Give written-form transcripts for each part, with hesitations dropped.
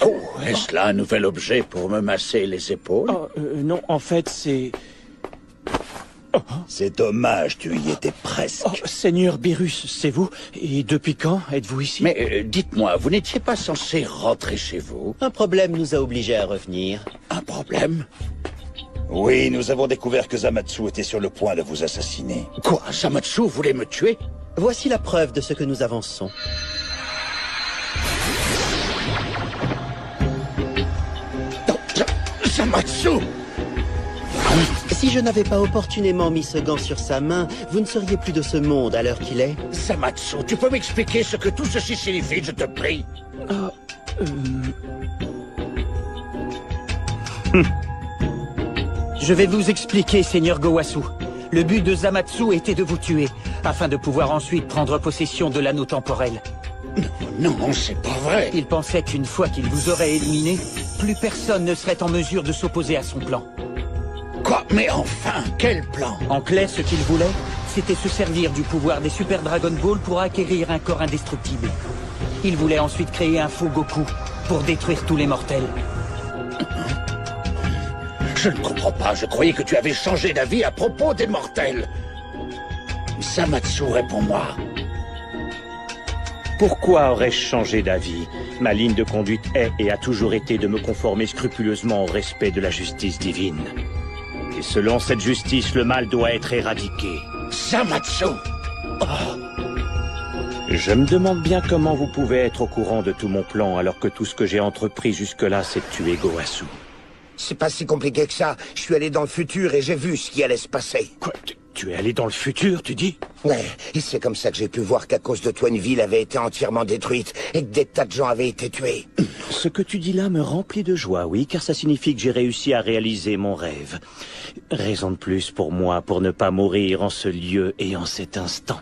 Oh, est-ce là un nouvel objet pour me masser les épaules? Non, en fait, c'est... C'est dommage, tu y étais presque. Oh, Seigneur Beerus, c'est vous? Et depuis quand êtes-vous ici? Mais dites-moi, vous n'étiez pas censé rentrer chez vous? Un problème nous a obligés à revenir. Un problème? Oui, nous avons découvert que Zamatsu était sur le point de vous assassiner. Quoi? Zamatsu voulait me tuer? Voici la preuve de ce que nous avançons. Non, Zamatsu! Si je n'avais pas opportunément mis ce gant sur sa main, vous ne seriez plus de ce monde à l'heure qu'il est. Zamatsu, tu peux m'expliquer ce que tout ceci signifie, je te prie? Je vais vous expliquer, Seigneur Gowasu. Le but de Zamatsu était de vous tuer, afin de pouvoir ensuite prendre possession de l'anneau temporel. Non, c'est pas vrai. Il pensait qu'une fois qu'il vous aurait éliminé, plus personne ne serait en mesure de s'opposer à son plan. Quoi? Mais enfin, quel plan? En clair, ce qu'il voulait, c'était se servir du pouvoir des Super Dragon Ball pour acquérir un corps indestructible. Il voulait ensuite créer un faux Goku pour détruire tous les mortels. Je ne comprends pas, je croyais que tu avais changé d'avis à propos des mortels. Zamatsu, réponds-moi. Pourquoi aurais-je changé d'avis? Ma ligne de conduite est et a toujours été de me conformer scrupuleusement au respect de la justice divine. Et selon cette justice, le mal doit être éradiqué. Zamatsu! Je me demande bien comment vous pouvez être au courant de tout mon plan alors que tout ce que j'ai entrepris jusque-là, c'est de tuer Gowasu. C'est pas si compliqué que ça. Je suis allé dans le futur et j'ai vu ce qui allait se passer. Quoi? Tu es allé dans le futur, tu dis? Ouais, et c'est comme ça que j'ai pu voir qu'à cause de toi, une ville avait été entièrement détruite et que des tas de gens avaient été tués. Ce que tu dis là me remplit de joie, oui, car ça signifie que j'ai réussi à réaliser mon rêve. Raison de plus pour moi pour ne pas mourir en ce lieu et en cet instant.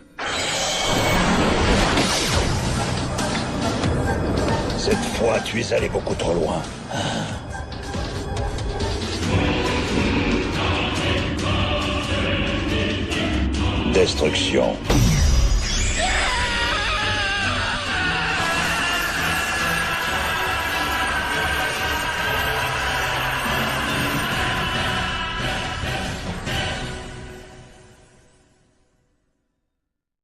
Cette fois, tu es allé beaucoup trop loin. Destruction.